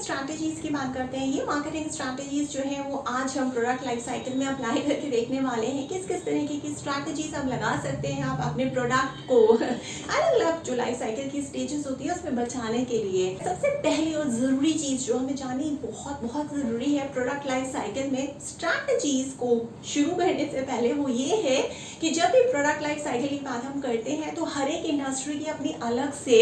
Strategies की बात करते हैं। ये मार्केटिंग स्ट्रैटेजीज जो है वो आज हम प्रोडक्ट लाइफ साइकिल में अप्लाई करके देखने वाले हैं। किस किस तरीके की स्ट्रैटेजीज आप लगा सकते हैं आप अपने प्रोडक्ट को अलग अलग जो लाइफ साइकिल की स्टेजेस होती है उसमें बचाने के लिए। सबसे पहली और ज़रूरी चीज़ जो हमें जाननी बहुत बहुत ज़रूरी है प्रोडक्ट लाइफ साइकिल में स्ट्रैटेजीज को शुरू करने से पहले, वो ये है कि जब भी प्रोडक्ट लाइफ साइकिल की बात हम करते हैं तो हर एक इंडस्ट्री की अपनी अलग से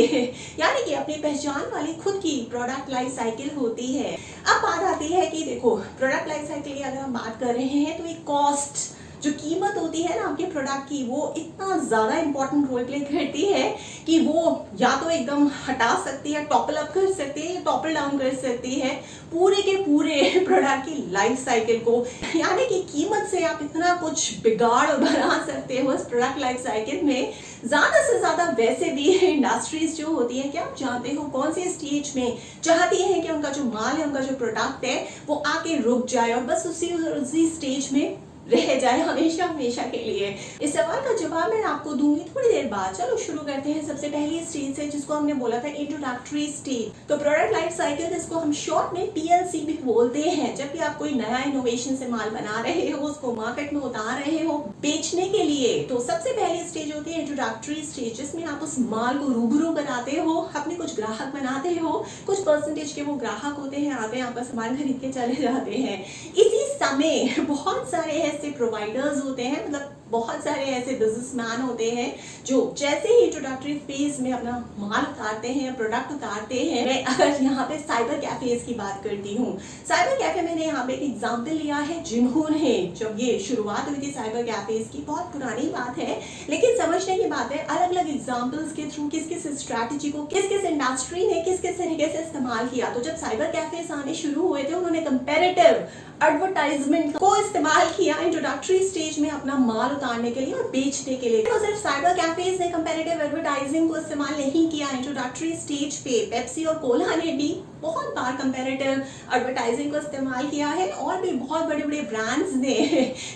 यानी कि अपनी पहचान वाली खुद की प्रोडक्ट लाइफ साइकिल होती है। अब बात आती है कि देखो प्रोडक्ट लाइफ साइकिल की अगर हम बात कर रहे हैं तो एक कॉस्ट जो कीमत होती है ना आपके प्रोडक्ट की, वो इतना ज़्यादा इंपॉर्टेंट रोल प्ले करती है कि वो या तो एकदम हटा सकती है, टॉपल अप कर सकती है या टॉपल डाउन कर सकती है पूरे के पूरे प्रोडक्ट की लाइफ साइकिल को। यानी कि कीमत से आप इतना कुछ बिगाड़ और बना सकते हो इस प्रोडक्ट लाइफ साइकिल में। ज़्यादा से ज़्यादा वैसे भी इंडस्ट्रीज जो होती हैं, क्या आप जानते हो कौन से स्टेज में चाहती हैं कि उनका जो माल है, उनका जो प्रोडक्ट है वो आके रुक जाए और बस उसी स्टेज में रह जाए हमेशा हमेशा के लिए। इस सवाल का जवाब मैं आपको दूंगी थोड़ी देर बाद। चलो शुरू करते हैं सबसे पहली स्टेज से, जिसको हमने बोला था इंट्रोडक्टरी स्टेज। तो प्रोडक्ट लाइफ साइकिल, जिसको हम शॉर्ट में PLC भी बोलते हैं। जब भी आप कोई नया इनोवेशन से माल बना रहे हो, उसको मार्केट में उतार रहे हो बेचने के लिए, तो सबसे पहली स्टेज होती है इंट्रोडक्टरी स्टेज, जिसमें आप उस माल को रूबरू कराते हो, अपने कुछ ग्राहक बनाते हो, कुछ परसेंटेज के वो ग्राहक होते हैं, आते हैं आपका सामान खरीद के चले जाते हैं। इसी समय बहुत सारे ऐसे प्रोवाइडर्स होते हैं, मतलब बहुत सारे ऐसे बिजनेसमैन होते हैं जो जैसे ही इंट्रोडक्टरी फेज में अपना माल उतारते हैं, प्रोडक्ट उतारते हैं। मैं अगर यहाँ पे साइबर कैफेज की बात करती हूँ, साइबर कैफे मैंने यहाँ पे एक एग्जांपल लिया है। जिन्होंने जब ये शुरुआत हुई थी साइबर कैफेज की, बहुत पुरानी बात है लेकिन समझने की बात है, अलग अलग एग्जाम्पल्स के थ्रू किस किस स्ट्रैटेजी को किस किस इंडस्ट्री ने किस किस तरीके से इस्तेमाल किया। तो जब साइबर कैफेज आने शुरू हुए थे, उन्होंने कंपेरेटिव एडवर्टाइजमेंट को इस्तेमाल किया इंट्रोडक्टरी स्टेज में अपना माल उतारने के लिए और बेचने के लिए। तो सिर्फ साइबर कैफेज ने कंपेरेटिव एडवर्टाइजिंग को इस्तेमाल नहीं किया इंट्रोडक्टरी स्टेज पे, पेप्सी और कोला ने भी बहुत बार कंपेरेटिव एडवर्टाइजिंग को इस्तेमाल किया है, और भी बहुत बड़े बड़े ब्रांड्स ने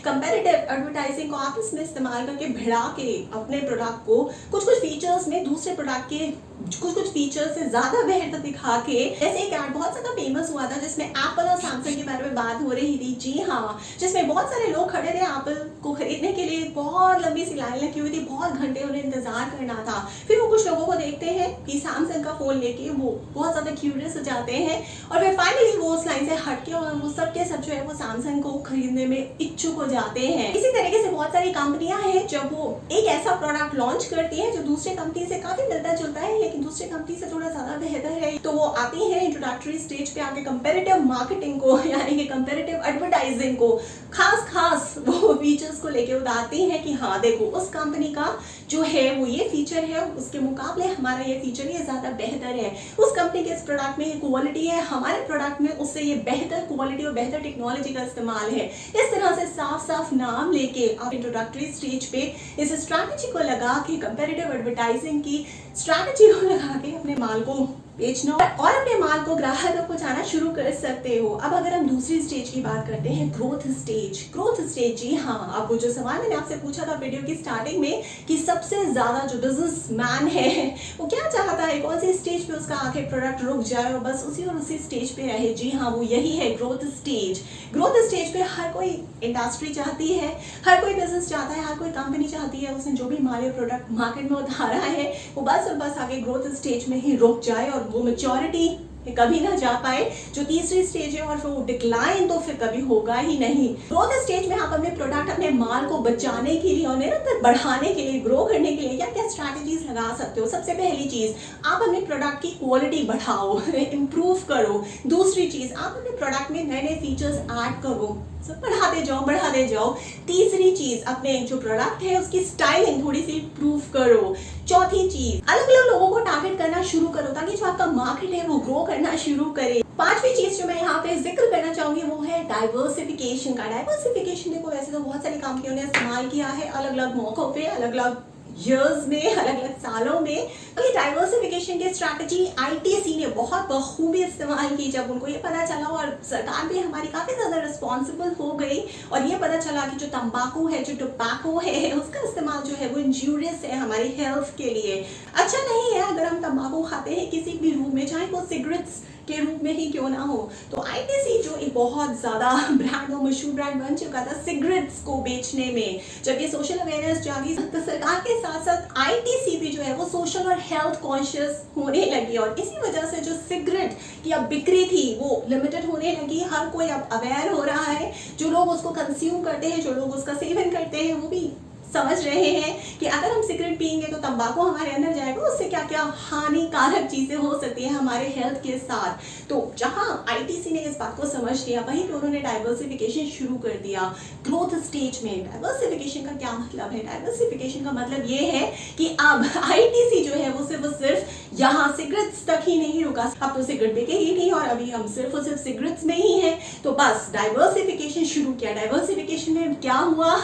कंपेरेटिव एडवर्टाइजिंग को आपस में इस्तेमाल करके भिड़ा के अपने प्रोडक्ट को कुछ कुछ फीचर्स में दूसरे प्रोडक्ट के कुछ फीचर्स से ज्यादा बेहतर दिखा के, जैसे एक ऐड बहुत ज्यादा फेमस हुआ था जिसमें एप्पल और सैमसंग के बारे में बात हो रही थी। जी हाँ, जिसमें बहुत सारे लोग खड़े थे एप्पल को खरीदने के लिए, बहुत लंबी सी लाइन लगी हुई थी, बहुत घंटे उन्हें इंतजार करना था। फिर वो कुछ लोगों को देखते हैं कि सैमसंग का फोन लेके वो बहुत ज्यादा क्यूरियस हो जाते हैं, और फिर फाइनली वो उस लाइन से हटके और वो सब के सब जो है वो सैमसंग को खरीदने में इच्छुक हो जाते हैं। इसी तरीके से बहुत सारी कंपनियां हैं जब वो एक ऐसा प्रोडक्ट लॉन्च करती है जो दूसरे कंपनी से काफी मिलता जुलता है लेकिन दूसरे कंपनी से थोड़ा ज्यादा बेहतर है, तो वो आती है इंट्रोडक्टरी स्टेज पे आके कंपेरेटिव मार्केटिंग को यानी कि कंपेरेटिव एडवर्टाइजिंग को खास वो फीचर्स को लेके उतारती है कि हाँ देखो उस कंपनी का जो है वो ये फीचर है, उसके मुकाबले हमारा ये फीचर ये ज्यादा बेहतर है। उस कंपनी के इस प्रोडक्ट में ये क्वालिटी है, हमारे प्रोडक्ट में उससे ये बेहतर क्वालिटी और बेहतर टेक्नोलॉजी का इस्तेमाल है। इस तरह से साफ साफ नाम लेके आप इंट्रोडक्टरी स्टेज पे इस स्ट्रैटेजी को लगा के, कंपेरेटिव एडवर्टाइजिंग की स्ट्रैटेजी को लगा के अपने माल को बेचना और अपने माल को ग्राहकों को जाना शुरू कर सकते हो। अब अगर हम दूसरी स्टेज की बात करते हैं, ग्रोथ स्टेज। ग्रोथ स्टेज, जी हाँ, आपको जो सवाल मैंने आपसे पूछा था वीडियो की स्टार्टिंग में कि सबसे ज्यादा जो बिजनेसमैन है वो क्या चाहता है, कौन सी स्टेज पे उसका आखिर प्रोडक्ट रुक जाए और बस उसी स्टेज पे रहे। जी हाँ, वो यही है ग्रोथ स्टेज। ग्रोथ स्टेज पे हर कोई इंडस्ट्री चाहती है, हर कोई बिजनेस चाहता है, हर कोई कंपनी चाहती है उसने जो भी माल या प्रोडक्ट मार्केट में उतारा है वो बस और बस आगे ग्रोथ स्टेज में ही रुक जाए और वो मैच्योरिटी कभी ना जा पाए, जो तीसरी स्टेज है, और फिर वो डिक्लाइन तो फिर कभी होगा ही नहीं। ग्रोथ स्टेज में आप अपने प्रोडक्ट, अपने माल को बचाने के लिए और निरंतर बढ़ाने के लिए, ग्रो करने के लिए क्या क्या स्ट्रैटेजीज लगा सकते हो। सबसे पहली चीज, आप अपने प्रोडक्ट की क्वालिटी बढ़ाओ, इंप्रूव करो। दूसरी चीज, आप अपने प्रोडक्ट में नए नए फीचर्स ऐड करो, सब बढ़ाते जाओ। तीसरी चीज, अपने जो प्रोडक्ट है उसकी स्टाइलिंग थोड़ी सी इंप्रूव करो। चौथी चीज, अलग अलग लोगों को टारगेट करना शुरू करो ताकि जो आपका मार्केट है वो ग्रो करना शुरू करे। पांचवी चीज जो मैं यहाँ पे जिक्र करना चाहूंगी वो है डाइवर्सिफिकेशन का। डाइवर्सिफिकेशन देखो वैसे तो बहुत सारी कंपनियों ने इस्तेमाल किया है अलग अलग मौकों पे, अलग अलग ईयर्स में, अलग अलग सालों में। तो ये डाइवर्सिफिकेशन की स्ट्रैटेजी ITC ने बहुत बखूबी इस्तेमाल की। जब उनको ये पता चला और सरकार भी हमारी काफी ज्यादा रिस्पॉन्सिबल हो गई और ये पता चला कि जो तंबाकू है, जो टोबैको है, उसका इस्तेमाल जो है वो इंजूरियस है हमारी हेल्थ के लिए, अच्छा नहीं है। अगर हम तंबाकू खाते हैं किसी भी रूप में, चाहे वो सिगरेट्स के रूप में ही क्यों ना हो। तो आईटीसी जो एक बहुत ज़्यादा ब्रांड और मशहूर ब्रांड बन चुका था सिगरेट्स को बेचने में, जब ये सोशल अवेयरनेस जागी तो सरकार के साथ साथ आईटीसी भी जो है वो सोशल और हेल्थ कॉन्शियस होने लगी, और इसी वजह से जो सिगरेट की अब बिक्री थी वो लिमिटेड होने लगी। हर कोई अब अवेयर हो रहा है, जो लोग उसको कंज्यूम करते हैं, जो लोग उसका सेवन करते हैं, वो भी समझ रहे हैं कि अगर हम सिगरेट पियेंगे तो तंबाकू हमारे अंदर जाएगा, उससे क्या क्या हानिकारक चीजें हो सकती हैं हमारे हेल्थ के साथ। तो जहां आईटीसी ने इस बात को समझ लिया, वहीं पे उन्होंने डाइवर्सिफिकेशन शुरू कर दिया ग्रोथ स्टेज में। डाइवर्सिफिकेशन का क्या मतलब है? डाइवर्सिफिकेशन का मतलब ये है कि अब आईटीसी जो है वो सिर्फ यहाँ सिगरेट्स तक ही नहीं रुका, अब तो सिगरेट बिके ही नहीं और अभी हम सिर्फ और सिर्फ सिगरेट्स में ही है। तो बस डाइवर्सिफिकेशन शुरू किया। डाइवर्सिफिकेशन में क्या हुआ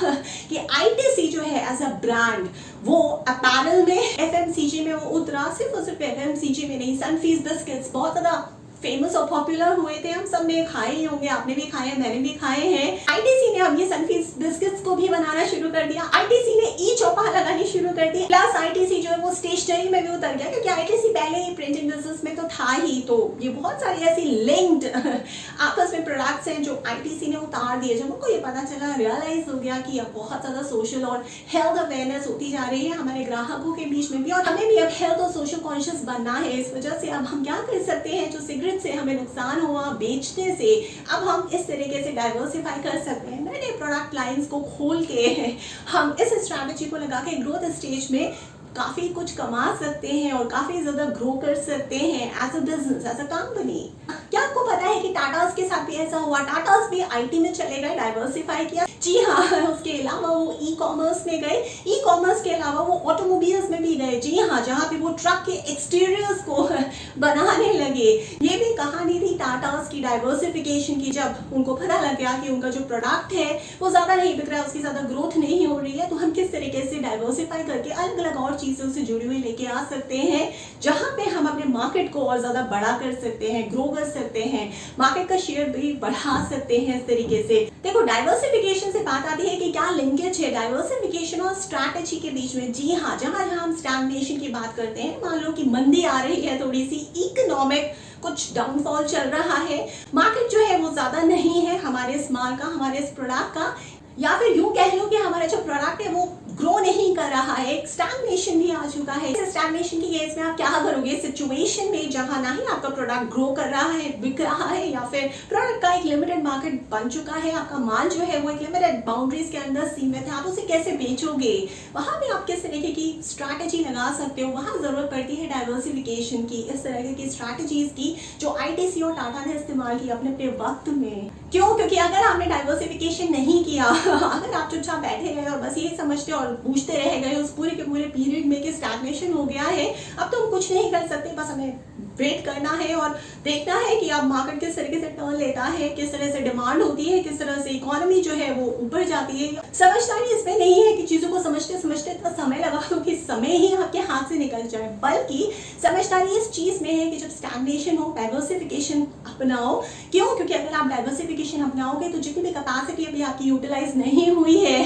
कि आईटीसी जो है एज अ ब्रांड वो अपैरल में, एफएमसीजी में वो उतरा। सिर्फ और सिर्फ एफएमसीजी में नहीं, सनफीस्ट बिस्किट्स बहुत ज्यादा फेमस और पॉपुलर हुए थे, हम सब ने खाए ही होंगे, आपने भी खाए हैं, मैंने भी खाए हैं। आईटीसी ने अब ये सनफीस्ट बिस्किट्स को भी बनाना शुरू कर दिया। आईटीसी ने ई चौपाल लगानी शुरू कर दी। प्लस आईटीसी जो है वो स्टेशनरी में भी उतर गया, क्योंकि आईटीसी पहले ही प्रिंटिंग बिजनेस में तो था ही। तो ये बहुत सारी ऐसी लिंक्ड आपस में प्रोडक्ट्स हैं जो आईटीसी ने उतार दिए। जब उनको ये पता चला, रियलाइज हो गया कि अब बहुत ज्यादा सोशल और हेल्थ अवेयरनेस होती जा रही है हमारे ग्राहकों के बीच में भी, और हमें भी अब हेल्थ और सोशल कॉन्शियस बनना है। इस वजह से अब हम क्या कर सकते हैं, जो सिगरेट से हमें नुकसान हुआ बेचने से, अब हम इस तरीके से डाइवर्सिफाई कर सकते हैं। नए नए प्रोडक्ट लाइंस को खोल के हम इस स्ट्रैटेजी को लगा के ग्रोथ स्टेज में काफी कुछ कमा सकते हैं और काफी ज्यादा ग्रो कर सकते हैं as a business, as a company. क्या आपको पता है कि टाटास के साथ भी ऐसा हुआ? टाटास भी आईटी में चले गए, डाइवर्सिफाई किया। जी हाँ, उसके अलावा वो ई कॉमर्स में गए, ई कॉमर्स के अलावा वो ऑटोमोबाइल्स में भी गए। जी हाँ, जहाँ पे वो ट्रक के एक्सटीरियर्स को बनाने लगे। ये भी कहानी थी टाटास की डाइवर्सिफिकेशन की। जब उनको पता लग गया कि उनका जो प्रोडक्ट है वो ज्यादा नहीं बिक रहा है, उसकी ज्यादा ग्रोथ नहीं हो रही है, तो हम किस तरीके से डाइवर्सिफाई करके अलग अलग और चीजों से जुड़ी हुई लेके आ सकते हैं, जहां पे हम अपने मार्केट को और ज्यादा बड़ा कर सकते हैं, ग्रो कर सकते हैं, मार्केट का शेयर भी बढ़ा सकते हैं इस तरीके से। देखो, डाइवर्सिफिकेशन से बात आती है कि क्या लिंकेज है डाइवर्सिफिकेशन और स्ट्रैटेजी के बीच में। जी हाँ, जहां जहां हम स्टैग्नेशन की बात करते हैं, मान लो कि मंदी आ रही है, थोड़ी सी इकोनॉमिक कुछ डाउनफॉल चल रहा है, मार्केट जो है वो ज्यादा नहीं है हमारे इस माल का, हमारे इस प्रोडक्ट का, या फिर यूं कह लो कि हमारा जो प्रोडक्ट है वो ग्रो नहीं कर रहा है, एक स्टैग्नेशन भी आ चुका है। इस स्टैग्नेशन की केस में आप क्या करोगे सिचुएशन में जहां ना ही आपका प्रोडक्ट ग्रो कर रहा है, बिक रहा है, या फिर प्रोडक्ट का एक लिमिटेड मार्केट बन चुका है, आपका माल जो है वो एक लिमिटेड बाउंड्रीज के अंदर सीमित है, आप उसे कैसे बेचोगे? वहां पे आप किस तरीके की स्ट्रैटेजी लगा सकते हो? वहां जरूरत पड़ती है डाइवर्सिफिकेशन की, इस तरह की स्ट्रैटेजीज की जो आईटीसी और टाटा ने इस्तेमाल की अपने अपने वक्त में। क्यों? क्योंकि अगर आपने डाइवर्सिफिकेशन नहीं किया, अगर आप चुपचाप बैठे रहे और बस यही समझते और पूछते रह गए उस पूरे के पूरे पीरियड में कि स्टैग्नेशन हो गया है, अब तो हम कुछ नहीं कर सकते, बस हमें वेट करना है और देखना है कि अब मार्केट किस तरीके से टर्न लेता है, किस तरह से डिमांड होती है, किस तरह से इकोनॉमी जो है वो ऊपर जाती है। समझदारी इसमें नहीं है कि चीजों को समझते समझते इतना समय लगा दो कि समय ही आपके हाथ से निकल जाए, बल्कि समझदारी इस चीज में है कि जब स्टैग्नेशन हो डाइवर्सिफिकेशन अपनाओ। क्यों? क्योंकि अगर आप डाइवर्सिफिकेशन अपनाओगे तो जितनी भी कैपेसिटी अभी आपकी यूटिलाइज नहीं हुई है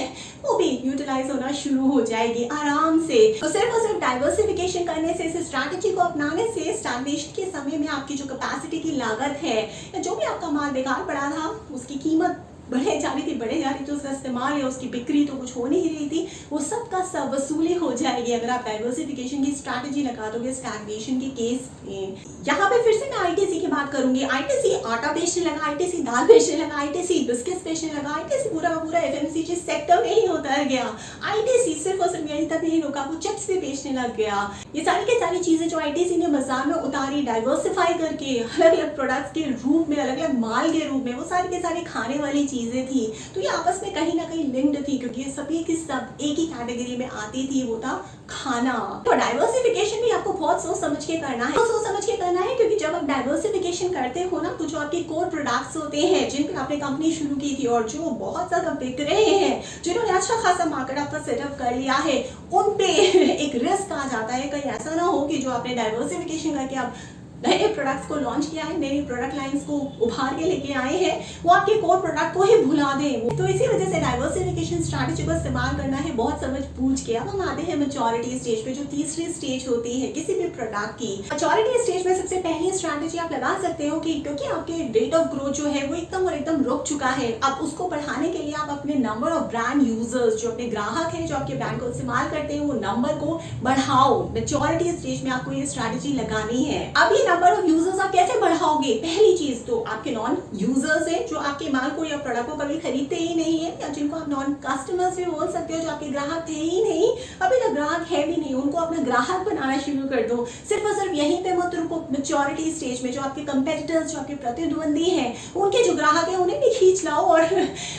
वो भी यूटिलाइज होना शुरू हो जाएगी आराम से। तो सिर्फ और सिर्फ डाइवर्सिफिकेशन करने से, इस स्ट्रैटेजी को अपनाने से स्टैग्नेशन के समय में आपकी जो कैपेसिटी की लागत है, या जो भी आपका माल बेकार पड़ा था उसकी कीमत बढ़े जा रही थी, उसका इस्तेमाल या उसकी बिक्री तो कुछ हो नहीं रही थी, वो सब का सब वसूली हो जाएगी अगर आप डाइवर्सिफिकेशन की स्ट्रैटेजी लगा दोगे स्टैग्नेशन के केस में। यहाँ पे फिर से मैं आईटीसी की बात करूंगी। आईटीसी आटा बेचने लगा, आईटीसी दाल बेचने लगा, आईटीसी बिस्किट बेचने लगा, आईटीसी पूरा का पूरा एफएमसीजी सेक्टर में ही उतर गया। आईटीसी सिर्फ और सिर्फ यहीं तक नहीं रुका, वो चिप्स भी बेचने लग गया। ये सारी की सारी चीजें जो आईटीसी ने बाजार में उतारी डाइवर्सिफाई करके अलग अलग प्रोडक्ट्स के रूप में, अलग अलग माल के रूप में, वो सारी के सारी खाने वाली चीजें थी, तो ये आपस में कहीं ना कहीं लिंक्ड थी, क्योंकि ये सभी की सब एक ही कैटेगरी में आती थी, वो था खाना। तो डाइवर्सिफिकेशन भी आपको बहुत सोच समझ के करना है, सोच समझ के करना है, क्योंकि जब आप डाइवर्सिफिकेशन करते हो ना, तो जो आपके कोर प्रोडक्ट्स होते हैं जिन पे आपने कंपनी शुरू की थी और जो बहुत ज्यादा बिक रहे हैं, जिन्होंने अच्छा खासा मार्केट आपका सेटअप कर लिया है, उन पे एक रिस्क आ जाता है कहीं ऐसा ना हो कि जो आपने डाइवर्सिफिकेशन करके आप नए प्रोडक्ट्स को लॉन्च किया है, नई प्रोडक्ट लाइंस को उभार के लेके आए हैं, वो आपके कोर प्रोडक्ट को ही भुला दें। तो इसी वजह से डाइवर्सिफिकेशन स्ट्रैटेजी को इस्तेमाल करना है बहुत समझ पूछ के। अब हम आते हैं मैच्योरिटी स्टेज पे, जो तीसरी स्टेज होती है किसी भी प्रोडक्ट की। मैच्योरिटी स्टेज में सबसे पहली स्ट्रैटेजी आप लगा सकते हो कि क्योंकि आपके रेट ऑफ ग्रोथ जो है वो एकदम रुक चुका है, अब उसको बढ़ाने के लिए आप अपने नंबर ऑफ ब्रांड यूजर्स, जो अपने ग्राहक हैं जो आपके ब्रांड को इस्तेमाल करते हैं, वो नंबर को बढ़ाओ। मैच्योरिटी स्टेज में आपको ये स्ट्रैटेजी लगानी है। अब ये नंबर ऑफ यूजर्स आप कैसे बढ़ाओगे? पहली चीज तो आपके नॉन यूजर्स हैं जो आपके माल को या प्रोडक्ट को कभी खरीदते ही नहीं है, या जिनको आप नॉन कस्टमर्स भी बोल सकते हो, जो आपके ग्राहक थे ही नहीं, अभी तक ग्राहक है भी नहीं, उनको अपना ग्राहक बनाना शुरू कर दो। सिर्फ और सिर्फ यहीं पे मत रुको। मैच्योरिटी स्टेज में जो आपके कंपेटिटर्स, जो आपके प्रतिद्वंदी हैं, उनके जो ग्राहक है उन्हें भी खींच लाओ और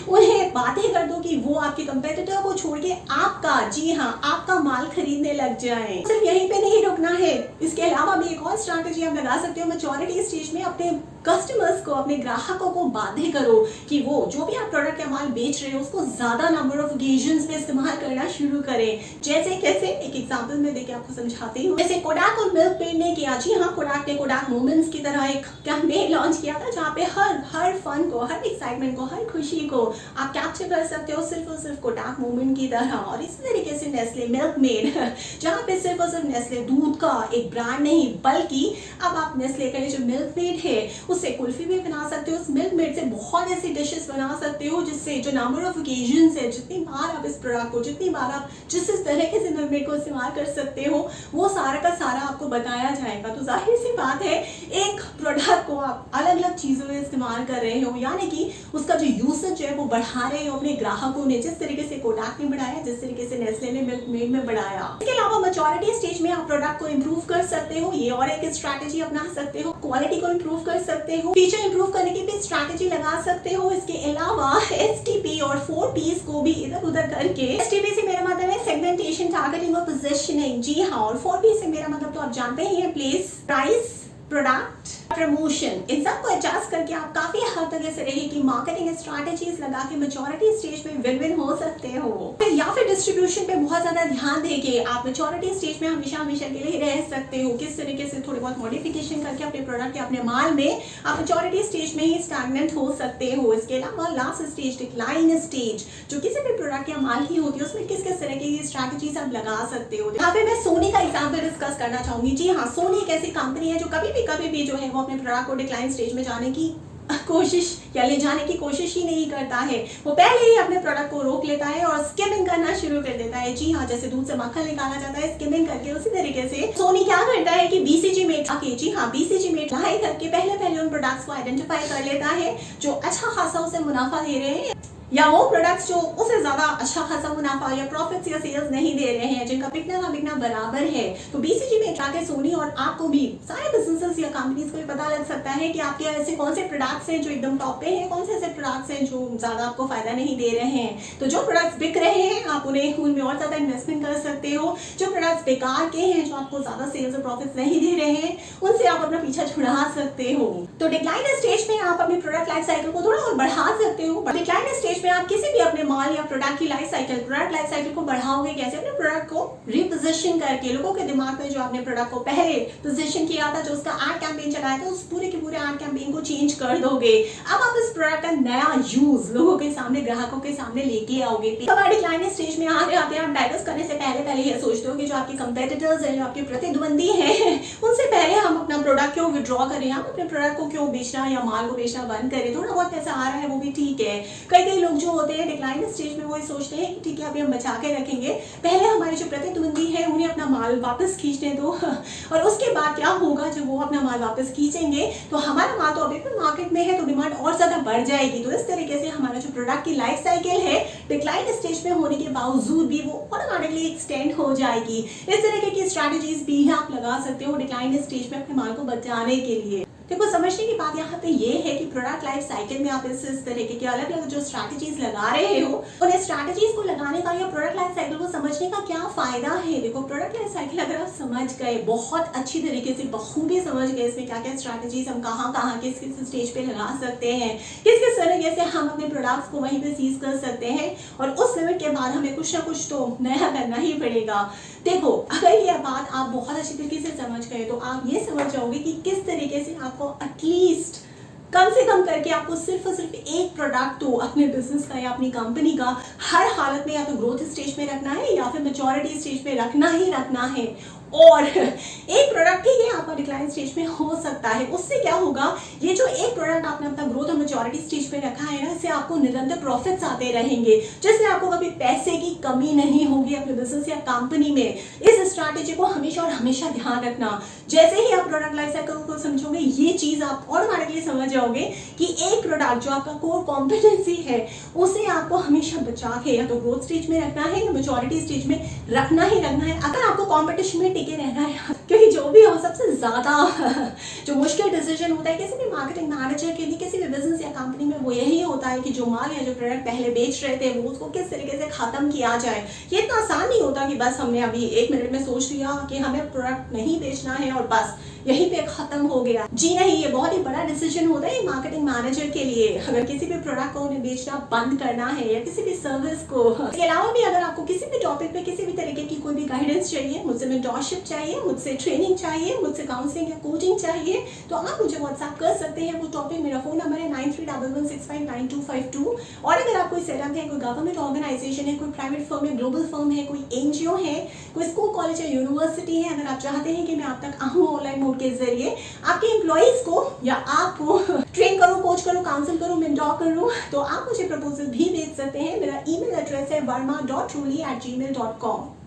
उन्हें बातें कर दो कि वो आपके कंपेटिटर को छोड़ के आपका, जी हाँ, आपका माल खरीदने लग जाए। सिर्फ यहीं पे नहीं रुकना है, इसके अलावा भी एक और स्ट्रैटेजी आप लगा सकते हो। मैच्योरिटी स्टेज में अपने कस्टमर्स को, अपने ग्राहकों को बातें करो कि वो जो भी आप प्रोडक्ट या माल बेच रहे हो उसको ज्यादा नंबर ऑफ ओकेजन्स में इस्तेमाल करना शुरू करें। जैसे कैसे, एक एग्जांपल में देके आपको समझाती हूँ। जैसे कोडाक और मिल्क मेड ने किया, जी हाँ, कोडाक ने कोडाक मोमेंट्स की तरह एक कैंपेन लॉन्च किया था, जहाँ पे हर फन को, हर एक्साइटमेंट को, हर खुशी को आप कैप्चर कर सकते हो सिर्फ और सिर्फ कोडाक मोमेंट की तरह। और इसी तरीके से नेस्ले मिल्क मेड, जहाँ पे सिर्फ और सिर्फ नेस्ले दूध का एक ब्रांड नहीं, बल्कि अब आप नेस्ले का जो मिल्क मेड है उससे कुल्फी भी बना सकते हो, उस मिल्क मेड से बहुत ऐसी डिशेस बना सकते हो जिससे जो नंबर ऑफ ओकेजन्स है, जितनी बार आप इस प्रोडक्ट को, जितनी बार आप जिस तरीके से मिल्क मेड को इस्तेमाल कर सकते हो, वो सारा का सारा आपको बताया जाएगा। तो जाहिर सी बात है, एक प्रोडक्ट को आप अलग अलग चीजों में इस्तेमाल कर रहे हो, यानी कि उसका जो यूसेज है वो बढ़ा रहे हो अपने ग्राहकों ने, जिस तरीके से कोडाक ने बढ़ाया, जिस तरीके से नेस्ले ने मिल्क मेड में बढ़ाया। इसके अलावा मैच्योरिटी स्टेज में आप प्रोडक्ट को इंप्रूव कर सकते हो, ये और एक स्ट्रैटेजी अपना सकते हो। क्वालिटी को इंप्रूव कर सकते हो, फीचर इंप्रूव करने की भी स्ट्रैटेजी लगा सकते हो। इसके अलावा एसटीपी और 4Ps को भी इधर उधर करके, एसटीपी से मेरा मतलब है सेगमेंटेशन, टारगेटिंग और पोजीशनिंग, जी हाँ, और 4P से मेरा मतलब तो आप जानते ही हैं, प्लेस, प्राइस, प्रोडक्ट, प्रमोशन। इन सब को एडजस्ट करके आप काफी हद तक ऐसे रहे कि मार्केटिंग स्ट्रैटेजीज लगा के मैच्योरिटी स्टेज में विन विन हो सकते हो। या फिर डिस्ट्रीब्यूशन पे बहुत ज्यादा ध्यान देके आप मैच्योरिटी स्टेज में हमेशा के लिए रह सकते हो। किस तरीके से थोड़ी बहुत मॉडिफिकेशन करके अपने प्रोडक्ट या अपने माल में आप मैच्योरिटी स्टेज में ही स्टैग्नेंट हो सकते हो। इसके अलावा लास्ट स्टेज, डिक्लाइन स्टेज, जो किसी भी प्रोडक्ट या माल की होती है, उसमें किस किस तरह की स्ट्रैटेजीज आप लगा सकते हो। यहाँ पे मैं सोनी का एग्जाम्पल डिस्कस करना चाहूंगी। जी हाँ, सोनी एक ऐसी कंपनी है जो कभी भी जो है वो अपने प्रोडक्ट को डिक्लाइन स्टेज में जाने की कोशिश या ले जाने की कोशिश ही नहीं करता है। वो पहले ही अपने प्रोडक्ट को रोक लेता है और स्किमिंग करना शुरू कर देता है। जी हाँ, जैसे दूध से मक्खन निकाला जाता है स्किमिंग करके, उसी तरीके से सोनी क्या करता है कि बीसीजी मेट आके, जी हाँ, बीसीजी मेट लाई करके पहले उन प्रोडक्ट्स को आइडेंटिफाई कर लेता है जो अच्छा खासा उसे मुनाफा दे रहे हैं, या वो प्रोडक्ट्स जो उसे ज्यादा अच्छा खासा मुनाफा या प्रॉफिट्स या सेल्स नहीं दे रहे हैं, जिनका बिकना ना बिकना बराबर है। तो बीसीजी में जाके सोनी और आपको भी, सारे बिजनेसेस या कंपनीज को भी पता लग सकता है कि आपके ऐसे कौन से प्रोडक्ट्स हैं जो एकदम टॉप पे हैं, कौन से ऐसे प्रोडक्ट्स हैं जो ज्यादा आपको फायदा नहीं दे रहे हैं। तो जो प्रोडक्ट्स बिक रहे हैं आप उनमें और ज्यादा इन्वेस्टमेंट कर सकते हो। जो प्रोडक्ट्स बेकार के हैं, जो आपको ज्यादा सेल्स और प्रॉफिट्स नहीं दे रहे हैं, उनसे आप अपना पीछा छुड़ा सकते हो। तो डिक्लाइन स्टेज में आप अपने प्रोडक्ट लाइफ साइकिल को थोड़ा और बढ़ा सकते हो। डिक्लाइन स्टेज में आप किसी भी अपने माल या प्रोडक्ट की life cycle, product life cycle को बढ़ाओगे कैसे? अपने प्रोडक्ट को रिपोजिशन करके, लोगों के दिमाग में जो आपने प्रोडक्ट को पहले पोजीशन किया था, जो उसका एड कैंपेन चलाया था, उस पूरे के पूरे एड कैंपेन को चेंज कर दोगे। अब आप इस प्रोडक्ट का नया यूज लोगों के सामने, ग्राहकों के सामने लेके आओगे। तब डिक्लाइन स्टेज में आते आते आप डाइवर्स करने से पहले ये सोचते हो कि जो आपके कंपेटिटर्स हैं, जो आपके प्रतिद्वंदी हैं, उनसे पहले हम अपना प्रोडक्ट क्यों विड्रॉ करें, हम अपने प्रोडक्ट को क्यों बेचना या माल को बेचना बंद करें। थोड़ा बहुत पैसा आ रहा है वो भी ठीक है। कई लोग जो होते हैं डिक्लाइन स्टेज में वो सोचते हैं कि ठीक है अभी हम बचा के रखेंगे, पहले हमारे जो प्रतिद्वंदी है उन्हें अपना माल वापस खींचने दो, और उसके बाद क्या होगा जब वो अपना माल वापस खींचेंगे तो हमारा माल तो अभी भी मार्केट में है, तो डिमांड और ज्यादा बढ़ जाएगी। तो इस तरीके से हमारा जो प्रोडक्ट की लाइफ साइकिल है डिक्लाइन स्टेज में होने के बावजूद भी वो ऑटोमेटिकली एक्सटेंड हो जाएगी। इस तरीके की स्ट्रैटेजीज भी आप लगा सकते हो डिक्लाइन स्टेज में अपने माल को बचाने के लिए। देखो, समझने की बात यहाँ पे ये है कि प्रोडक्ट लाइफ साइकिल में आप इस तरीके के अलग अलग जो स्ट्रैटेजीज लगा रहे हो, उन स्ट्रैटेजीज को लगाने का या प्रोडक्ट लाइफ साइकिल को समझने का क्या फायदा है। देखो, प्रोडक्ट लाइफ साइकिल अगर आप समझ गए, बहुत अच्छी तरीके से बखूबी समझ गए इसमें क्या क्या स्ट्रैटेजीज हम कहाँ कहाँ किस किस स्टेज पे लगा सकते हैं, किस किस तरीके से हम अपने प्रोडक्ट्स को वहीं पे सीज कर सकते हैं, और उस लिमिट के बाद हमें कुछ ना कुछ तो नया करना ही पड़ेगा। देखो, अगर ये बात आप बहुत अच्छी तरीके से समझ गए तो आप ये समझ जाओगे कि किस तरीके से आपको एटलीस्ट कम से कम करके आपको सिर्फ और सिर्फ एक प्रोडक्ट तो अपने बिजनेस का या अपनी कंपनी का हर हालत में या तो ग्रोथ स्टेज में रखना है या फिर मैच्योरिटी स्टेज में रखना ही रखना है। और एक प्रोडक्ट ही ये आपका डिक्लाइन स्टेज में हो सकता है। उससे क्या होगा, ये जो एक प्रोडक्ट आपने अपना ग्रोथ और मैच्योरिटी स्टेज पे रखा है ना, इससे आपको निरंतर प्रॉफिट्स आते रहेंगे, जिससे आपको कभी पैसे की कमी नहीं होगी अपने बिजनेस या कंपनी में। इस स्ट्रैटेजी को हमेशा और हमेशा ध्यान रखना। जैसे ही आप प्रोडक्ट लाइफ साइकिल को समझोगे, ये चीज आप ऑटोमेटिकली समझ जाओगे कि एक प्रोडक्ट जो आपका कोर कॉम्पिटेंसी है, उसे आपको हमेशा बचा के या तो ग्रोथ स्टेज में रखना है या मैच्योरिटी स्टेज में रखना ही रखना है, अगर आपको कॉम्पिटिशन में टिके रहना है। क्योंकि जो भी हो, सबसे ज्यादा जो मुश्किल डिसीजन होता है किसी भी मार्केटिंग मैनेजर के लिए, किसी भी बिजनेस या कंपनी में, वो यही होता है कि जो माल या जो प्रोडक्ट पहले बेच रहे थे वो उसको किस तरीके से खत्म किया जाए। ये इतना आसान नहीं होता कि बस हमने अभी 1 मिनट में सोच लिया कि हमें प्रोडक्ट नहीं बेचना है और बस यहीं पे खत्म हो गया। जी नहीं, ये बहुत ही बड़ा डिसीजन होता है मार्केटिंग मैनेजर के लिए। अगर किसी भी प्रोडक्ट को उन्हें बेचना बंद करना है या किसी भी सर्विस को, इसके अलावा भी अगर आपको किसी भी टॉपिक पे किसी भी तरीके की कोई भी गाइडेंस चाहिए, मुझसे मेंटरशिप चाहिए, मुझसे ट्रेनिंग चाहिए, मुझसे काउंसलिंग या कोचिंग चाहिए, तो आप मुझे व्हाट्सएप कर सकते हैं। वो टॉपिक, मेरा फोन नंबर है 9311659252। और अगर आप कोई सेटअप है, कोई गवर्नमेंट ऑर्गेनाइजेशन है, कोई प्राइवेट फर्म है, ग्लोबल फर्म है, कोई एनजीओ है, कोई स्कूल कॉलेज या यूनिवर्सिटी है, अगर आप चाहते हैं कि मैं आप तक आऊँ ऑनलाइन मोड के जरिए, आपके एम्प्लॉइज को या आपको ट्रेन करूँ, कोच करूँ, काउंसिल करूँ, मेंटोर करूँ, तो आप मुझे प्रपोजल भी भेज सकते हैं। मेरा ईमेल एड्रेस है verma.truly@gmail.com।